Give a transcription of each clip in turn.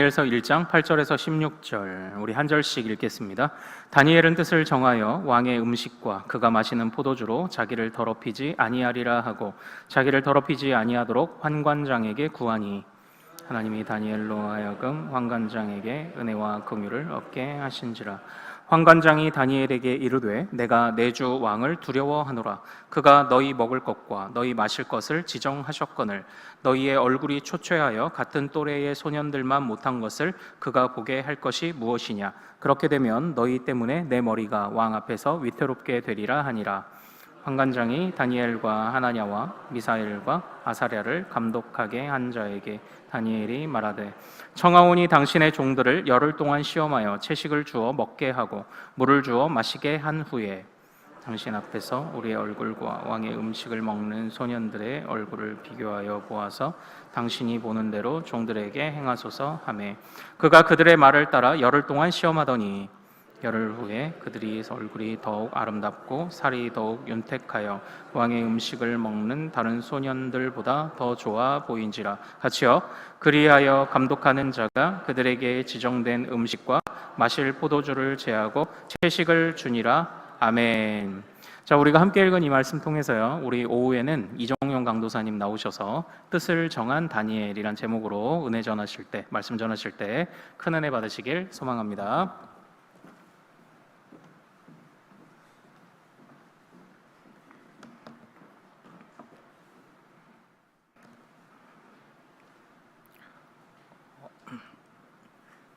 다니엘서 1장 8절에서 16절 우리 한 절씩 읽겠습니다. 다니엘은 뜻을 정하여 왕의 음식과 그가 마시는 포도주로 자기를 더럽히지 아니하리라 하고 자기를 더럽히지 아니하도록 환관장에게 구하니 하나님이 다니엘로 하여금 환관장에게 은혜와 긍휼을 얻게 하신지라. 환관장이 다니엘에게 이르되 내가 내 주 왕을 두려워하노라. 그가 너희 먹을 것과 너희 마실 것을 지정하셨거늘 너희의 얼굴이 초췌하여 같은 또래의 소년들만 못한 것을 그가 보게 할 것이 무엇이냐. 그렇게 되면 너희 때문에 내 머리가 왕 앞에서 위태롭게 되리라 하니라. 환관장이 다니엘과 하나냐와 미사엘과 아사랴를 감독하게 한 자에게 다니엘이 말하되 청하오니 당신의 종들을 열흘 동안 시험하여 채식을 주어 먹게 하고 물을 주어 마시게 한 후에 당신 앞에서 우리의 얼굴과 왕의 음식을 먹는 소년들의 얼굴을 비교하여 보아서 당신이 보는 대로 종들에게 행하소서 하매 그가 그들의 말을 따라 열흘 동안 시험하더니 열흘 후에 그들이 얼굴이 더욱 아름답고 살이 더욱 윤택하여 왕의 음식을 먹는 다른 소년들보다 더 좋아 보인지라. 같이요. 그리하여 감독하는 자가 그들에게 지정된 음식과 마실 포도주를 제하고 채식을 주니라. 아멘. 자, 우리가 함께 읽은 이 말씀 통해서요, 우리 오후에는 이정용 강도사님 나오셔서 뜻을 정한 다니엘이란 제목으로 은혜 전하실 때, 말씀 전하실 때 큰 은혜 받으시길 소망합니다.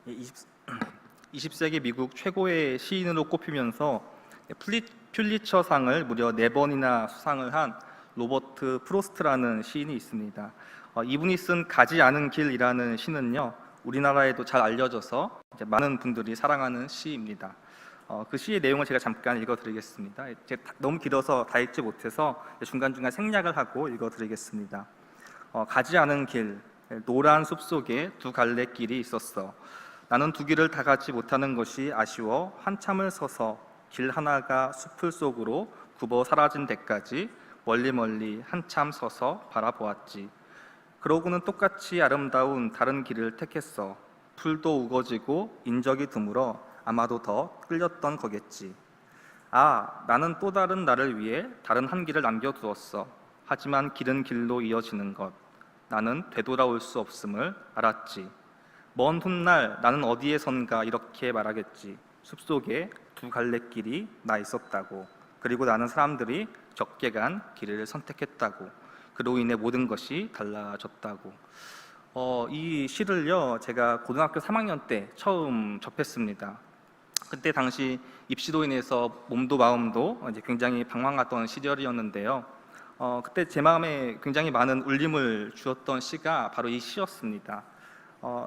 예, 20세기 미국 최고의 시인으로 꼽히면서 퓰리처상을 무려 4번이나 수상을 한 로버트 프로스트라는 시인이 있습니다. 이분이 쓴 가지 않은 길이라는 시는요, 우리나라에도 잘 알려져서 이제 많은 분들이 사랑하는 시입니다. 그 시의 내용을 제가 잠깐 읽어드리겠습니다. 너무 길어서 다 읽지 못해서 중간중간 생략을 하고 읽어드리겠습니다. 가지 않은 길, 노란 숲속에 두 갈래 길이 있었어. 나는 두 길을 다 가지 못하는 것이 아쉬워 한참을 서서 길 하나가 숲을 속으로 굽어 사라진 데까지 멀리 한참 서서 바라보았지. 그러고는 똑같이 아름다운 다른 길을 택했어. 풀도 우거지고 인적이 드물어 아마도 더 끌렸던 거겠지. 아, 나는 또 다른 나를 위해 다른 한 길을 남겨두었어. 하지만 길은 길로 이어지는 것. 나는 되돌아올 수 없음을 알았지. 먼 훗날 나는 어디에선가 이렇게 말하겠지. 숲속에 두 갈래길이 나 있었다고. 그리고 나는 사람들이 적게 간 길을 선택했다고. 그로 인해 모든 것이 달라졌다고. 이 시를요, 제가 고등학교 3학년 때 처음 접했습니다. 그때 당시 입시로 인해서 몸도 마음도 이제 굉장히 방황했던 시절이었는데요. 그때 제 마음에 굉장히 많은 울림을 주었던 시가 바로 이 시였습니다.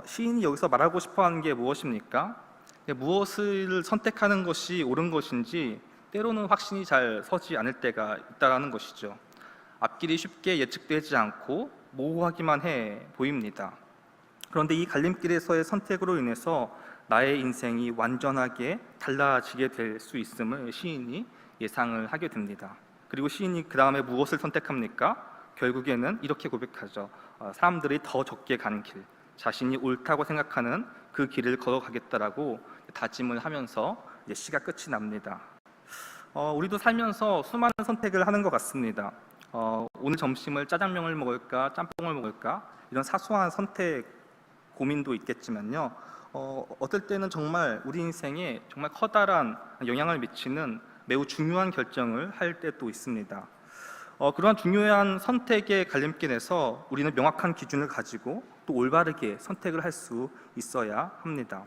시인이 여기서 말하고 싶어하는 게 무엇입니까? 무엇을 선택하는 것이 옳은 것인지 때로는 확신이 잘 서지 않을 때가 있다는 것이죠. 앞길이 쉽게 예측되지 않고 모호하기만 해 보입니다. 그런데 이 갈림길에서의 선택으로 인해서 나의 인생이 완전하게 달라지게 될 수 있음을 시인이 예상을 하게 됩니다. 그리고 시인이 그 다음에 무엇을 선택합니까? 결국에는 이렇게 고백하죠. 사람들이 더 적게 가는 길, 자신이 옳다고 생각하는 그 길을 걸어가겠다라고 다짐을 하면서 이제 시가 끝이 납니다. 우리도 살면서 수많은 선택을 하는 것 같습니다. 오늘 점심을 짜장면을 먹을까 짬뽕을 먹을까 이런 사소한 선택 고민도 있겠지만요, 어떨 때는 정말 우리 인생에 정말 커다란 영향을 미치는 매우 중요한 결정을 할 때도 있습니다. 그러한 중요한 선택의 갈림길에서 우리는 명확한 기준을 가지고 또 올바르게 선택을 할 수 있어야 합니다.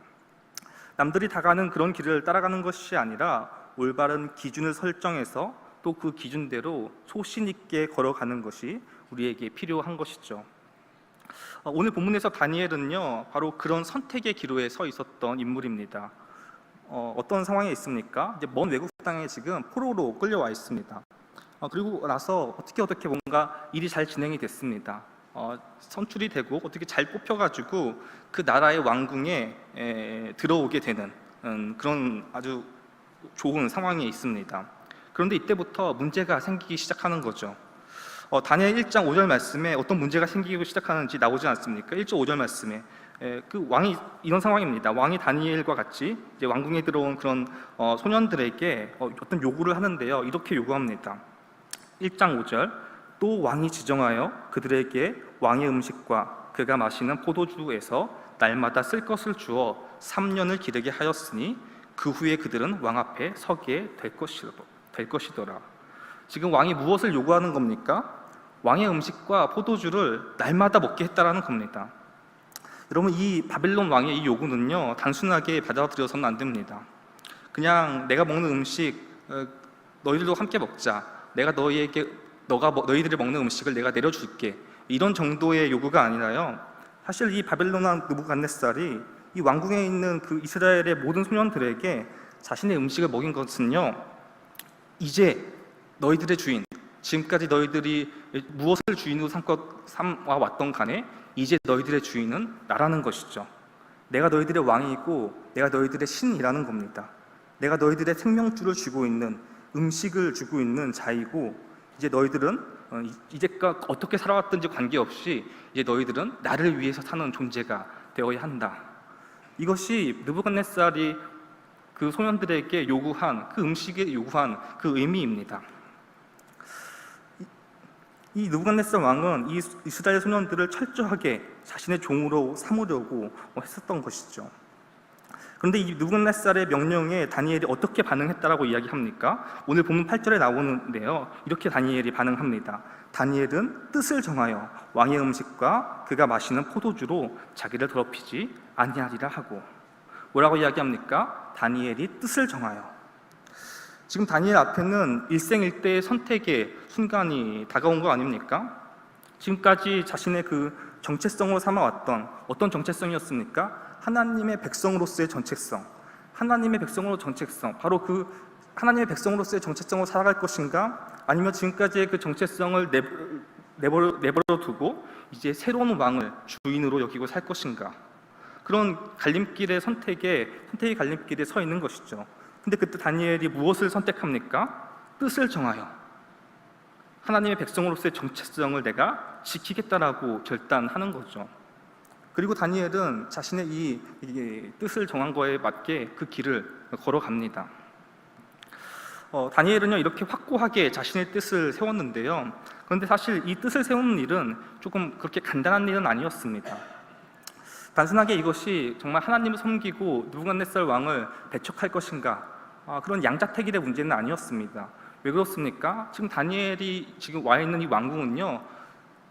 남들이 다 가는 그런 길을 따라가는 것이 아니라 올바른 기준을 설정해서 또 그 기준대로 소신 있게 걸어가는 것이 우리에게 필요한 것이죠. 오늘 본문에서 다니엘은요, 바로 그런 선택의 기로에 서 있었던 인물입니다. 어떤 상황에 있습니까? 이제 먼 외국 땅에 지금 포로로 끌려와 있습니다. 그리고 나서 어떻게 뭔가 일이 잘 진행이 됐습니다. 선출이 되고 어떻게 잘 뽑혀가지고 그 나라의 왕궁에 들어오게 되는 그런 아주 좋은 상황에 있습니다. 그런데 이때부터 문제가 생기기 시작하는 거죠. 다니엘 1장 5절 말씀에 어떤 문제가 생기기 시작하는지 나오지 않습니까? 1절 5절 말씀에 그 왕이 이런 상황입니다. 왕이 다니엘과 같이 이제 왕궁에 들어온 그런 소년들에게 어떤 요구를 하는데요. 이렇게 요구합니다. 1장 5절 또 왕이 지정하여 그들에게 왕의 음식과 그가 마시는 포도주에서 날마다 쓸 것을 주어 3년을 기르게 하였으니 그 후에 그들은 왕 앞에 서게 될 것이더라. 지금 왕이 무엇을 요구하는 겁니까? 왕의 음식과 포도주를 날마다 먹게 했다라는 겁니다. 여러분, 이 바벨론 왕의 이 요구는요, 단순하게 받아들여서는 안 됩니다. 그냥 내가 먹는 음식 너희들도 함께 먹자, 내가 너희들이 먹는 음식을 내가 내려줄게, 이런 정도의 요구가 아니라요, 사실 이 바벨론 왕 느부갓네살이 이 왕궁에 있는 그 이스라엘의 모든 소년들에게 자신의 음식을 먹인 것은요, 이제 너희들의 주인, 지금까지 너희들이 무엇을 주인으로 삼아왔던 간에 이제 너희들의 주인은 나라는 것이죠. 내가 너희들의 왕이고 내가 너희들의 신이라는 겁니다. 내가 너희들의 생명줄을 쥐고 있는, 음식을 주고 있는 자이고, 이제 너희들은 이제껏 어떻게 살아왔든지 관계없이 이제 너희들은 나를 위해서 사는 존재가 되어야 한다. 이것이 느부갓네살이 그 소년들에게 요구한, 그 음식에 요구한 그 의미입니다. 이 느부갓네살 왕은 이 이스라엘 소년들을 철저하게 자신의 종으로 삼으려고 했었던 것이죠. 그런데 이 느부갓네살의 명령에 다니엘이 어떻게 반응했다라고 이야기합니까? 오늘 본문 8절에 나오는데요, 이렇게 다니엘이 반응합니다. 다니엘은 뜻을 정하여 왕의 음식과 그가 마시는 포도주로 자기를 더럽히지 아니하리라 하고, 뭐라고 이야기합니까? 다니엘이 뜻을 정하여. 지금 다니엘 앞에는 일생일대의 선택의 순간이 다가온 거 아닙니까? 지금까지 자신의 그 정체성으로 삼아왔던 어떤 정체성이었습니까? 하나님의 백성으로서의 정체성, 하나님의 백성으로 정체성, 바로 그 하나님의 백성으로서의 정체성으로 살아갈 것인가? 아니면 지금까지의 그 정체성을 내버려 두고 이제 새로운 왕을 주인으로 여기고 살 것인가? 그런 갈림길의 선택의 갈림길에 서 있는 것이죠. 근데 그때 다니엘이 무엇을 선택합니까? 뜻을 정하여 하나님의 백성으로서의 정체성을 내가 지키겠다라고 결단하는 거죠. 그리고 다니엘은 자신의 이 뜻을 정한 거에 맞게 그 길을 걸어갑니다. 다니엘은요, 이렇게 확고하게 자신의 뜻을 세웠는데요, 그런데 사실 이 뜻을 세우는 일은 조금 그렇게 간단한 일은 아니었습니다. 단순하게 이것이 정말 하나님을 섬기고 느부갓네살 왕을 배척할 것인가, 그런 양자택일의 문제는 아니었습니다. 왜 그렇습니까? 지금 다니엘이 지금 와 있는 이 왕궁은요,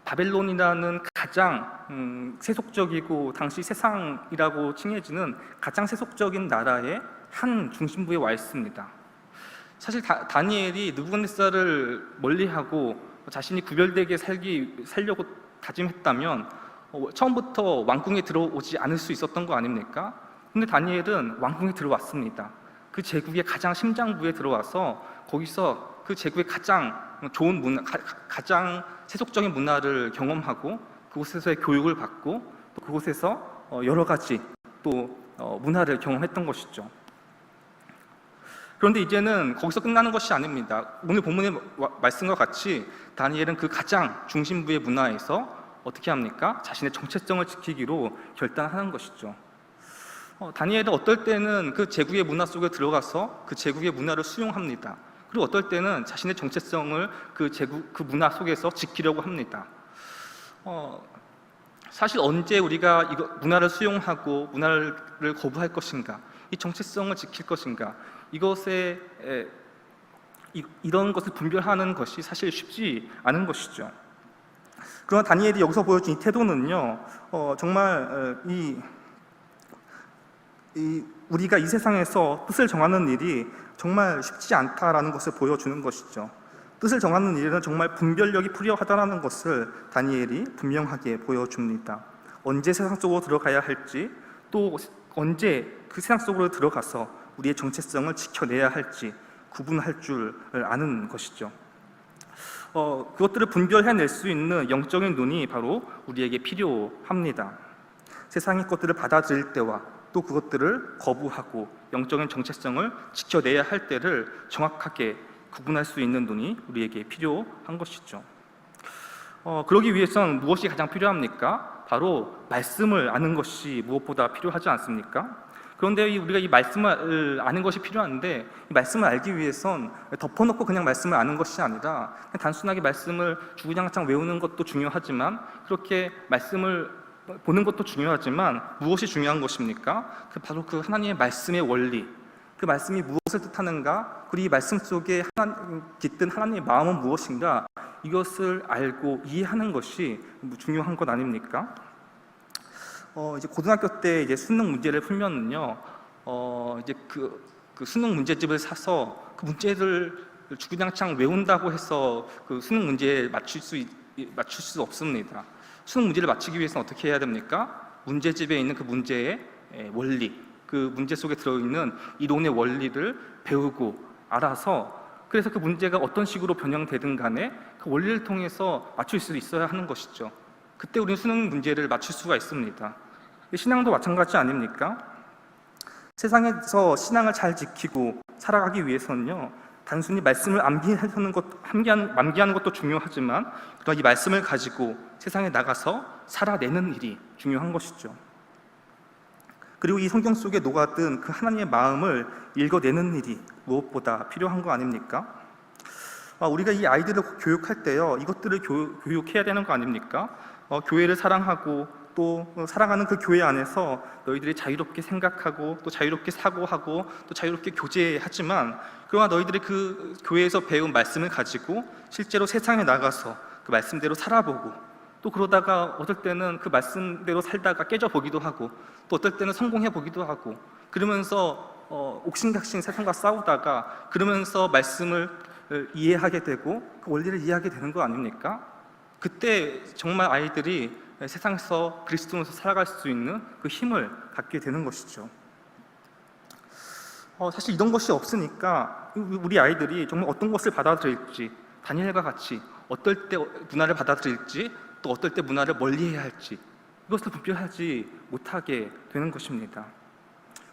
바벨론이라는 가장 세속적이고 당시 세상이라고 칭해지는 가장 세속적인 나라의 한 중심부에 와 있습니다. 사실 다니엘이 느부갓네살을 멀리하고 자신이 구별되게 살려고 다짐했다면 처음부터 왕궁에 들어오지 않을 수 있었던 거 아닙니까? 근데 다니엘은 왕궁에 들어왔습니다. 그 제국의 가장 심장부에 들어와서 거기서 그 제국의 가장 좋은 문화, 가장 세속적인 문화를 경험하고 그곳에서의 교육을 받고 또 그곳에서 여러 가지 또 문화를 경험했던 것이죠. 그런데 이제는 거기서 끝나는 것이 아닙니다. 오늘 본문의 말씀과 같이 다니엘은 그 가장 중심부의 문화에서 어떻게 합니까? 자신의 정체성을 지키기로 결단하는 것이죠. 다니엘은 어떨 때는 그 제국의 문화 속에 들어가서 그 제국의 문화를 수용합니다. 그리고 어떨 때는 자신의 정체성을 그 문화 속에서 지키려고 합니다. 사실 언제 우리가 문화를 수용하고 문화를 거부할 것인가, 이 정체성을 지킬 것인가, 이런 것을 분별하는 것이 사실 쉽지 않은 것이죠. 그러나 다니엘이 여기서 보여준 이 태도는요, 정말 우리가 이 세상에서 뜻을 정하는 일이 정말 쉽지 않다라는 것을 보여주는 것이죠. 뜻을 정하는 일에는 정말 분별력이 필요하다는 것을 다니엘이 분명하게 보여줍니다. 언제 세상 속으로 들어가야 할지, 또 언제 그 세상 속으로 들어가서 우리의 정체성을 지켜내야 할지 구분할 줄 아는 것이죠. 그것들을 분별해낼 수 있는 영적인 눈이 바로 우리에게 필요합니다. 세상의 것들을 받아들일 때와 또 그것들을 거부하고 영적인 정체성을 지켜내야 할 때를 정확하게 구분할 수 있는 눈이 우리에게 필요한 것이죠. 그러기 위해서는 무엇이 가장 필요합니까? 바로 말씀을 아는 것이 무엇보다 필요하지 않습니까? 그런데 우리가 이 말씀을 아는 것이 필요한데 이 말씀을 알기 위해선 덮어놓고 그냥 말씀을 아는 것이 아니라 그냥 단순하게 말씀을 주구장창 외우는 것도 중요하지만 그렇게 말씀을 보는 것도 중요하지만 무엇이 중요한 것입니까? 바로 그 하나님의 말씀의 원리, 그 말씀이 무엇을 뜻하는가, 그리고 이 말씀 속에 깃든 하나님의 마음은 무엇인가, 이것을 알고 이해하는 것이 중요한 것 아닙니까? 이제 고등학교 때 이제 수능 문제를 풀면은요, 이제 그 수능 문제집을 사서 그 문제를 주구장창 외운다고 해서 그 수능 문제에 맞출 수 없습니다. 수능 문제를 맞추기 위해서는 어떻게 해야 됩니까? 문제집에 있는 그 문제의 원리, 그 문제 속에 들어있는 이론의 원리를 배우고 알아서 그래서 그 문제가 어떤 식으로 변형되든 간에 그 원리를 통해서 맞출 수 있어야 하는 것이죠. 그때 우리는 수능 문제를 맞출 수가 있습니다. 신앙도 마찬가지 아닙니까? 세상에서 신앙을 잘 지키고 살아가기 위해서는요, 단순히 말씀을 암기하는 것도 중요하지만 이 말씀을 가지고 세상에 나가서 살아내는 일이 중요한 것이죠. 그리고 이 성경 속에 녹아든 그 하나님의 마음을 읽어내는 일이 무엇보다 필요한 거 아닙니까? 우리가 이 아이들을 교육할 때요, 이것들을 교육해야 되는 거 아닙니까? 교회를 사랑하고 또 살아가는 그 교회 안에서 너희들이 자유롭게 생각하고 또 자유롭게 사고하고 또 자유롭게 교제하지만 그러나 너희들이 그 교회에서 배운 말씀을 가지고 실제로 세상에 나가서 그 말씀대로 살아보고 또 그러다가 어떨 때는 그 말씀대로 살다가 깨져보기도 하고 또 어떨 때는 성공해보기도 하고 그러면서 옥신각신 세상과 싸우다가 그러면서 말씀을 이해하게 되고 그 원리를 이해하게 되는 거 아닙니까? 그때 정말 아이들이 세상에서 그리스도인으로서 살아갈 수 있는 그 힘을 갖게 되는 것이죠. 사실 이런 것이 없으니까 우리 아이들이 정말 어떤 것을 받아들일지, 다니엘과 같이 어떨 때 문화를 받아들일지 또 어떨 때 문화를 멀리해야 할지 이것을 분별하지 못하게 되는 것입니다.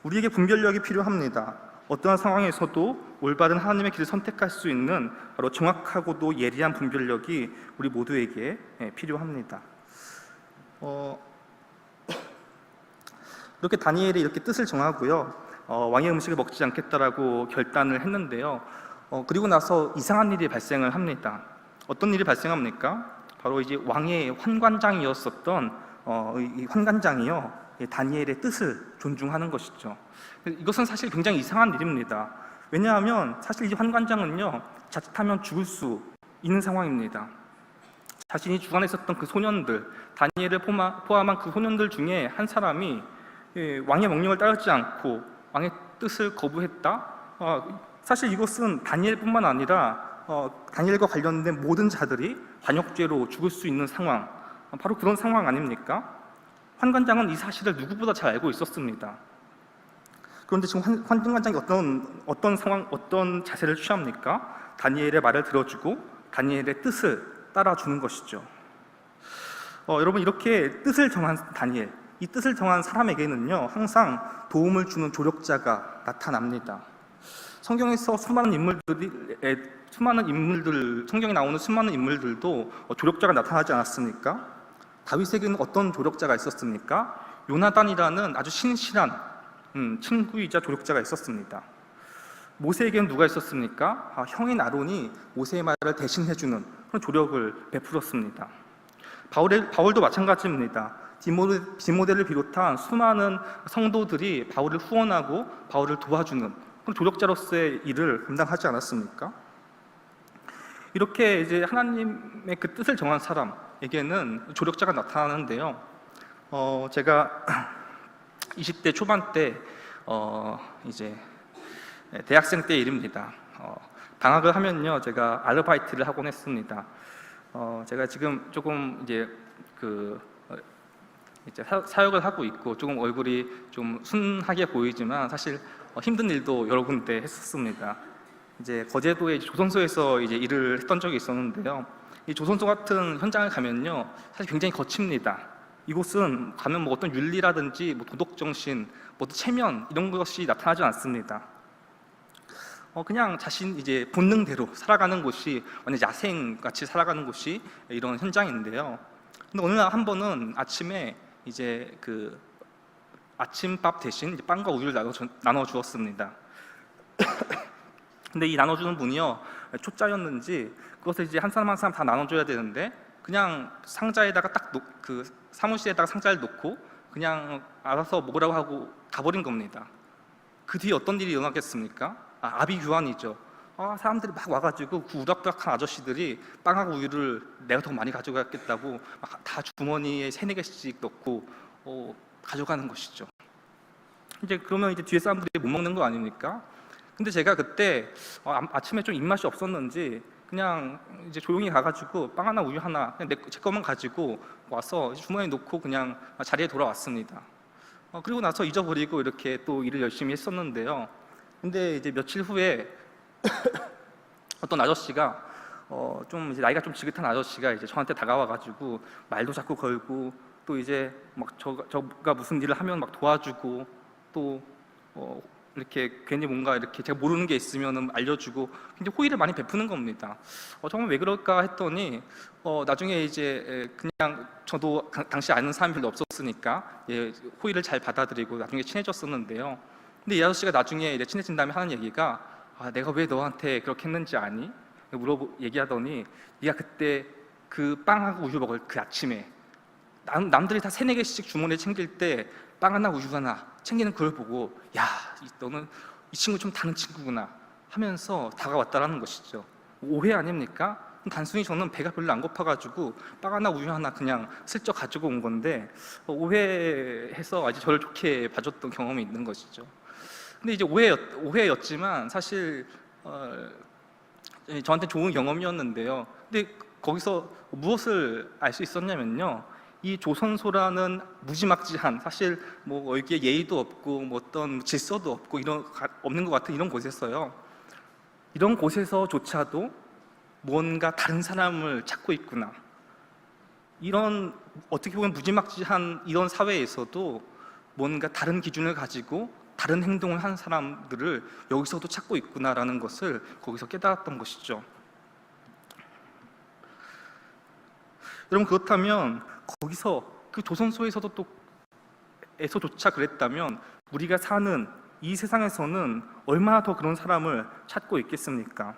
우리에게 분별력이 필요합니다. 어떠한 상황에서도 올바른 하나님의 길을 선택할 수 있는 바로 정확하고도 예리한 분별력이 우리 모두에게 필요합니다. 이렇게 다니엘이 이렇게 뜻을 정하고요, 왕의 음식을 먹지 않겠다라고 결단을 했는데요. 그리고 나서 이상한 일이 발생을 합니다. 어떤 일이 발생합니까? 바로 이제 왕의 환관장이었었던 이 환관장이요, 다니엘의 뜻을 존중하는 것이죠. 이것은 사실 굉장히 이상한 일입니다. 왜냐하면 사실 이 환관장은요, 자칫하면 죽을 수 있는 상황입니다. 자신이 주관에 있었던 그 소년들, 다니엘을 포함한 그 소년들 중에 한 사람이 왕의 명령을 따르지 않고 왕의 뜻을 거부했다? 사실 이것은 다니엘뿐만 아니라 다니엘과 관련된 모든 자들이 반역죄로 죽을 수 있는 상황, 바로 그런 상황 아닙니까? 환관장은 이 사실을 누구보다 잘 알고 있었습니다. 그런데 지금 환관장이 어떤 상황, 어떤 자세를 취합니까? 다니엘의 말을 들어주고 다니엘의 뜻을 따라주는 것이죠. 여러분, 이렇게 뜻을 정한 다니엘, 이 뜻을 정한 사람에게는요, 항상 도움을 주는 조력자가 나타납니다. 성경에서 성경에 나오는 수많은 인물들도 조력자가 나타나지 않았습니까? 다윗에게는 어떤 조력자가 있었습니까? 요나단이라는 아주 신실한 친구이자 조력자가 있었습니다. 모세에게는 누가 있었습니까? 형인 아론이 모세의 말을 대신해주는 그런 조력을 베풀었습니다. 바울도 마찬가지입니다. 디모데를 비롯한 수많은 성도들이 바울을 후원하고 바울을 도와주는 그런 조력자로서의 일을 감당하지 않았습니까? 이렇게 이제 하나님의 그 뜻을 정한 사람에게는 조력자가 나타나는데요. 제가 20대 초반 때 이제 대학생 때 일입니다. 방학을 하면요, 제가 아르바이트를 하곤 했습니다. 제가 지금 조금 이제 사역을 하고 있고 조금 얼굴이 좀 순하게 보이지만 사실 힘든 일도 여러 군데 했었습니다. 이제 거제도의 조선소에서 이제 일을 했던 적이 있었는데요. 이 조선소 같은 현장을 가면요, 사실 굉장히 거칩니다. 이곳은 가면 뭐 어떤 윤리라든지 뭐 도덕 정신, 뭐 체면 이런 것이 나타나지 않습니다. 그냥 자신 이제 본능대로 살아가는 곳이 완전 야생같이 살아가는 곳이 이런 현장인데요. 근데 어느 날 한 번은 아침에 이제 그 아침밥 대신 이제 빵과 우유를 나눠 주었습니다. 근데 이 나눠주는 분이요, 초짜였는지 그것을 이제 한 사람 한 사람 다 나눠줘야 되는데 그냥 상자에다가 그 사무실에다가 상자를 놓고 그냥 알아서 먹으라고 하고 가버린 겁니다. 그 뒤에 어떤 일이 일어나겠습니까? 아비규환이죠. 사람들이 막 와가지고 그 우락부락한 아저씨들이 빵하고 우유를 내가 더 많이 가져가겠다고 막 다 주머니에 3-4개씩 넣고 가져가는 것이죠. 이제 그러면 이제 뒤에 사람들이 못 먹는 거 아닙니까? 근데 제가 그때 아침에 좀 입맛이 없었는지 그냥 이제 조용히 가가지고 빵 하나 우유 하나 그냥 제 것만 가지고 와서 주머니에 놓고 그냥 자리에 돌아왔습니다. 그리고 나서 잊어버리고 이렇게 또 일을 열심히 했었는데요. 근데 이제 며칠 후에 어떤 아저씨가 좀 이제 나이가 좀 지긋한 아저씨가 이제 저한테 다가와가지고 말도 자꾸 걸고 또 이제 막 저가 무슨 일을 하면 막 도와주고 또 이렇게 괜히 뭔가 이렇게 제가 모르는 게 있으면 알려주고 굉장히 호의를 많이 베푸는 겁니다. 정말 왜 그럴까 했더니 나중에 이제 그냥 저도 당시 아는 사람이 별로 없었으니까 호의를 잘 받아들이고 나중에 친해졌었는데요. 근데 이 아저씨가 나중에 이제 친해진 다음에 하는 얘기가 내가 왜 너한테 그렇게 했는지 아니? 얘기하더니 네가 그때 그 빵하고 우유 먹을 그 아침에 남들이 다 3-4개씩 주머니에 챙길 때 빵 하나 우유 하나 챙기는 그걸 보고 야, 너는 이 친구 좀 다른 친구구나 하면서 다가왔다라는 것이죠. 오해 아닙니까? 단순히 저는 배가 별로 안 고파가지고 빵 하나 우유 하나 그냥 슬쩍 가지고 온 건데 오해해서 아주 저를 좋게 봐줬던 경험이 있는 것이죠. 근데 이제 오해였지만 사실 저한테 좋은 경험이었는데요. 근데 거기서 무엇을 알 수 있었냐면요, 이 조선소라는 무지막지한, 사실 뭐 여기에 예의도 없고 뭐 어떤 질서도 없고 없는 것 같은 이런 곳에서요, 이런 곳에서조차도 뭔가 다른 사람을 찾고 있구나, 이런 어떻게 보면 무지막지한 이런 사회에서도 뭔가 다른 기준을 가지고 다른 행동을 하는 사람들을 여기서도 찾고 있구나라는 것을 거기서 깨달았던 것이죠. 여러분, 그렇다면 거기서 그 조선소에서도 에서조차 그랬다면 우리가 사는 이 세상에서는 얼마나 더 그런 사람을 찾고 있겠습니까?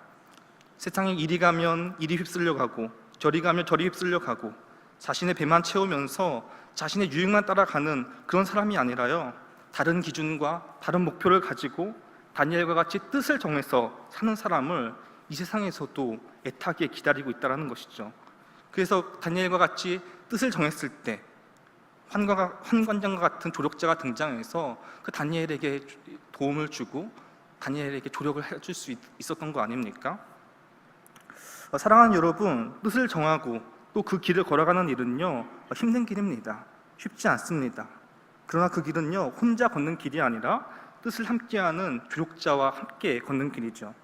세상에 이리 가면 이리 휩쓸려 가고 저리 가면 저리 휩쓸려 가고 자신의 배만 채우면서 자신의 유행만 따라가는 그런 사람이 아니라요, 다른 기준과 다른 목표를 가지고 다니엘과 같이 뜻을 정해서 사는 사람을 이 세상에서도 애타게 기다리고 있다는 것이죠. 그래서 다니엘과 같이 뜻을 정했을 때 환관장과 같은 조력자가 등장해서 그 다니엘에게 도움을 주고 다니엘에게 조력을 해줄 수 있었던 거 아닙니까? 사랑하는 여러분, 뜻을 정하고 또 그 길을 걸어가는 일은요, 힘든 길입니다. 쉽지 않습니다. 그러나 그 길은요, 혼자 걷는 길이 아니라 뜻을 함께하는 조력자와 함께 걷는 길이죠.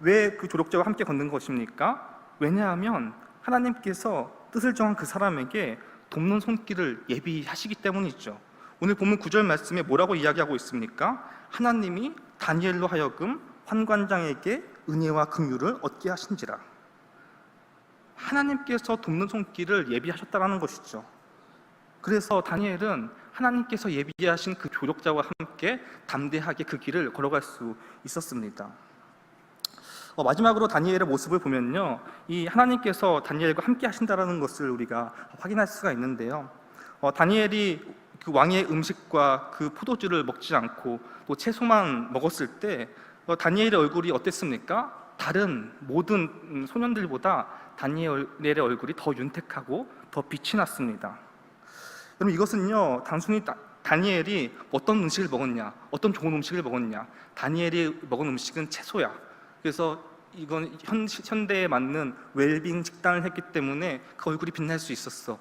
왜 그 조력자와 함께 걷는 것입니까? 왜냐하면 하나님께서 뜻을 정한 그 사람에게 돕는 손길을 예비하시기 때문이죠. 오늘 본문 9절 말씀에 뭐라고 이야기하고 있습니까? 하나님이 다니엘로 하여금 환관장에게 은혜와 긍휼을 얻게 하신지라. 하나님께서 돕는 손길을 예비하셨다는 것이죠. 그래서 다니엘은 하나님께서 예비하신 그 조력자와 함께 담대하게 그 길을 걸어갈 수 있었습니다. 마지막으로 다니엘의 모습을 보면요, 이 하나님께서 다니엘과 함께 하신다는 것을 우리가 확인할 수가 있는데요, 다니엘이 그 왕의 음식과 그 포도주를 먹지 않고 또 채소만 먹었을 때 다니엘의 얼굴이 어땠습니까? 다른 모든 소년들보다 다니엘의 얼굴이 더 윤택하고 더 빛이 났습니다. 여러분, 이것은요, 단순히 다니엘이 어떤 음식을 먹었냐, 어떤 좋은 음식을 먹었냐, 다니엘이 먹은 음식은 채소야, 그래서 이건 현대에 맞는 웰빙 식단을 했기 때문에 그 얼굴이 빛날 수 있었어,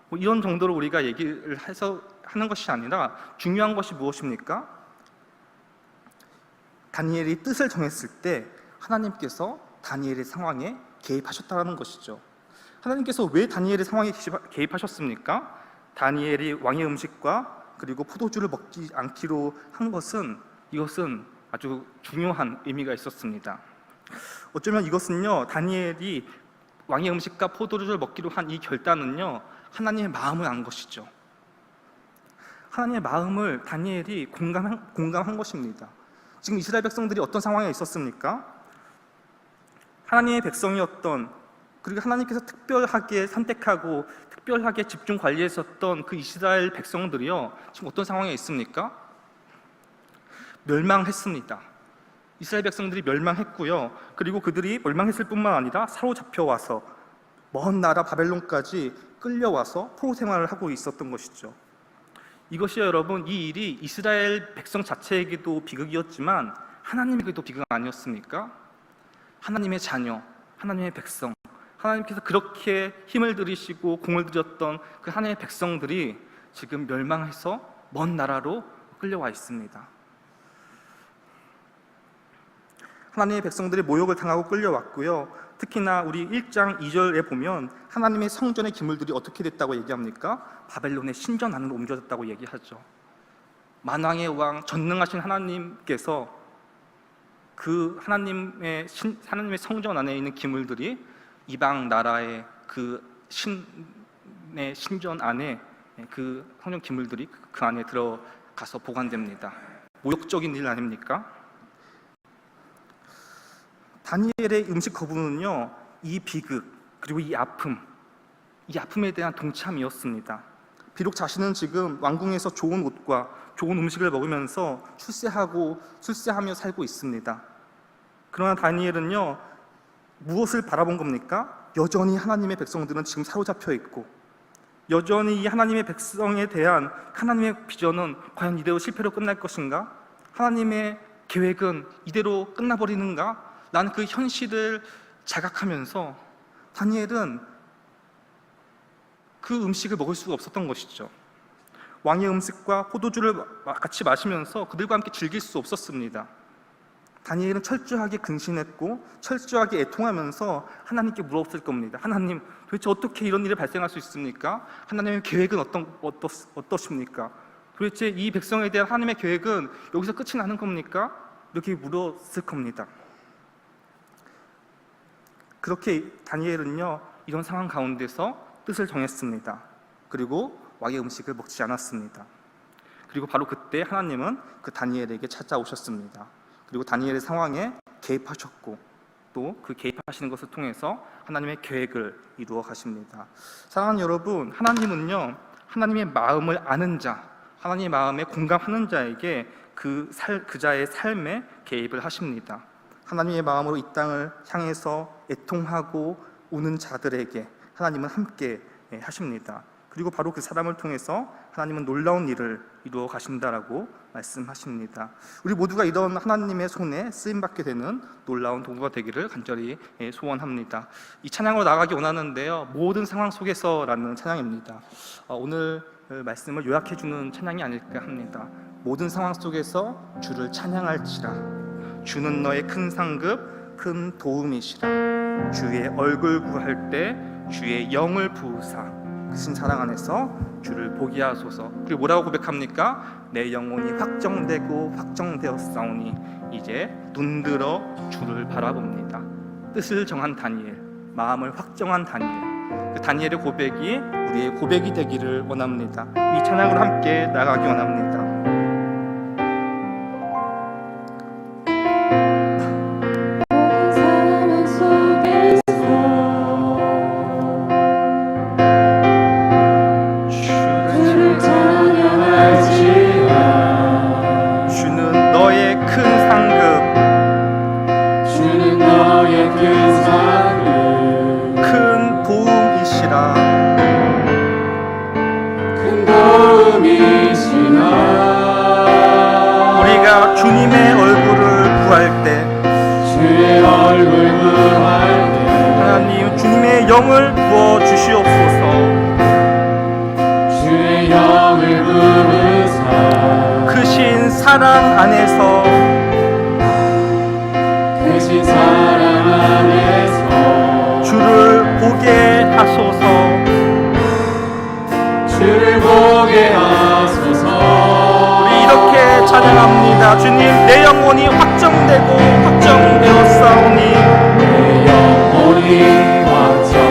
뭐 이런 정도로 우리가 얘기를 해서 하는 것이 아니라 중요한 것이 무엇입니까? 다니엘이 뜻을 정했을 때 하나님께서 다니엘의 상황에 개입하셨다는 것이죠. 하나님께서 왜 다니엘의 상황에 개입하셨습니까? 다니엘이 왕의 음식과 그리고 포도주를 먹지 않기로 한 것은, 이것은 아주 중요한 의미가 있었습니다. 어쩌면 이것은요, 다니엘이 왕의 음식과 포도주를 먹기로 한 이 결단은요, 하나님의 마음을 안 것이죠. 하나님의 마음을 다니엘이 공감한 것입니다. 지금 이스라엘 백성들이 어떤 상황에 있었습니까? 하나님의 백성이었던, 그리고 하나님께서 특별하게 선택하고 특별하게 집중 관리했었던 그 이스라엘 백성들이요, 지금 어떤 상황에 있습니까? 멸망했습니다. 이스라엘 백성들이 멸망했고요, 그리고 그들이 멸망했을 뿐만 아니라 사로잡혀 와서 먼 나라 바벨론까지 끌려와서 포로 생활을 하고 있었던 것이죠. 이것이 여러분, 이 일이 이스라엘 백성 자체에게도 비극이었지만 하나님에게도 비극 아니었습니까? 하나님의 자녀, 하나님의 백성, 하나님께서 그렇게 힘을 들이시고 공을 들였던 그 하나님의 백성들이 지금 멸망해서 먼 나라로 끌려와 있습니다. 하나님의 백성들이 모욕을 당하고 끌려왔고요, 특히나 우리 1장 2절에 보면 하나님의 성전의 기물들이 어떻게 됐다고 얘기합니까? 바벨론의 신전 안으로 옮겨졌다고 얘기하죠. 만왕의 왕, 전능하신 하나님께서 그 하나님의 성전 안에 있는 기물들이 이방 나라의 그 신의 신전 안에, 그 성전 기물들이 그 안에 들어가서 보관됩니다. 모욕적인 일 아닙니까? 다니엘의 음식 거부는요, 이 비극 그리고 이 아픔에 대한 동참이었습니다. 비록 자신은 지금 왕궁에서 좋은 옷과 좋은 음식을 먹으면서 출세하며 살고 있습니다. 그러나 다니엘은요, 무엇을 바라본 겁니까? 여전히 하나님의 백성들은 지금 사로잡혀 있고, 여전히 이 하나님의 백성에 대한 하나님의 비전은 과연 이대로 실패로 끝날 것인가? 하나님의 계획은 이대로 끝나버리는가? 라는 그 현실을 자각하면서 다니엘은 그 음식을 먹을 수가 없었던 것이죠. 왕의 음식과 포도주를 같이 마시면서 그들과 함께 즐길 수 없었습니다. 다니엘은 철저하게 근신했고 철저하게 애통하면서 하나님께 물었을 겁니다. 하나님, 도대체 어떻게 이런 일이 발생할 수 있습니까? 하나님의 계획은 어떠십니까? 도대체 이 백성에 대한 하나님의 계획은 여기서 끝이 나는 겁니까? 이렇게 물었을 겁니다. 그렇게 다니엘은요, 이런 상황 가운데서 뜻을 정했습니다. 그리고 왕의 음식을 먹지 않았습니다. 그리고 바로 그때 하나님은 그 다니엘에게 찾아오셨습니다. 그리고 다니엘의 상황에 개입하셨고, 또 그 개입하시는 것을 통해서 하나님의 계획을 이루어 가십니다. 사랑하는 여러분, 하나님은요, 하나님의 마음을 아는 자, 하나님의 마음에 공감하는 자에게 그 자의 삶에 개입을 하십니다. 하나님의 마음으로 이 땅을 향해서 애통하고 우는 자들에게 하나님은 함께 하십니다. 그리고 바로 그 사람을 통해서 하나님은 놀라운 일을 이루어 가신다라고 말씀하십니다. 우리 모두가 이런 하나님의 손에 쓰임받게 되는 놀라운 도구가 되기를 간절히 소원합니다. 이 찬양으로 나가기 원하는데요, 모든 상황 속에서라는 찬양입니다. 오늘 말씀을 요약해주는 찬양이 아닐까 합니다. 모든 상황 속에서 주를 찬양할지라. 주는 너의 큰 상급 큰 도움이시라. 주의 얼굴 구할 때 주의 영을 부으사 크신 사랑 안에서 주를 보게 하소서. 그리고 뭐라고 고백합니까? 내 영혼이 확정되고 확정되었사오니 이제 눈들어 주를 바라봅니다. 뜻을 정한 다니엘, 마음을 확정한 다니엘, 그 다니엘의 고백이 우리의 고백이 되기를 원합니다. 이 찬양으로 함께 나가기 원합니다. 우리가 주님의 얼굴을 구할 때, 하나님 주님의 영을 부어 주시옵소서. 주의 영을 부으사 크신 사랑 안에서, 크신 사랑 안에서 주를 보게 하소서. 주를 보게 하소서. 우리 이렇게 찬양합니다. 주님, 내 영혼이 확정되고 확정되었사오니 내 영혼이 확정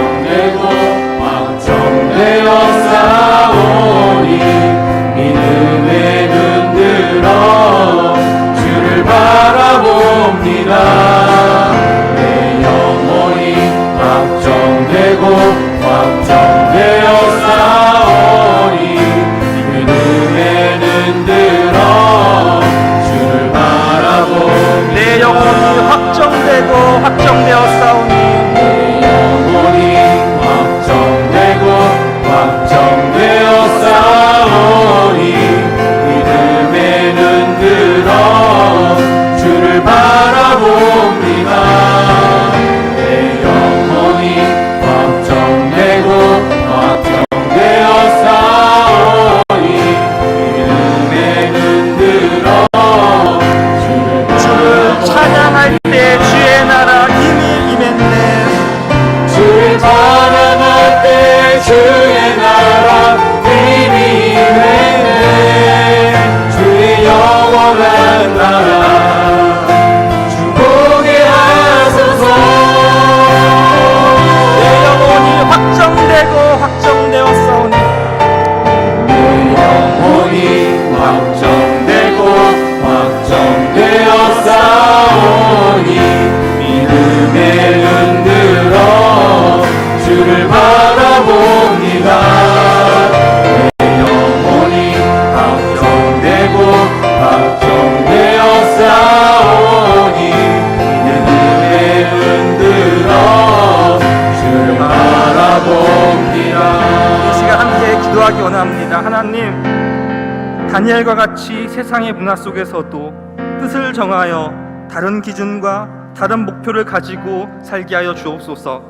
다니엘과 같이 세상의 문화 속에서도 뜻을 정하여 다른 기준과 다른 목표를 가지고 살게 하여 주옵소서.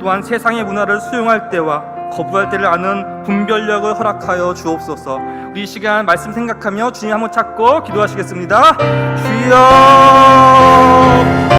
또한 세상의 문화를 수용할 때와 거부할 때를 아는 분별력을 허락하여 주옵소서. 우리 이 시간 말씀 생각하며 주님 한번 찾고 기도하시겠습니다. 주여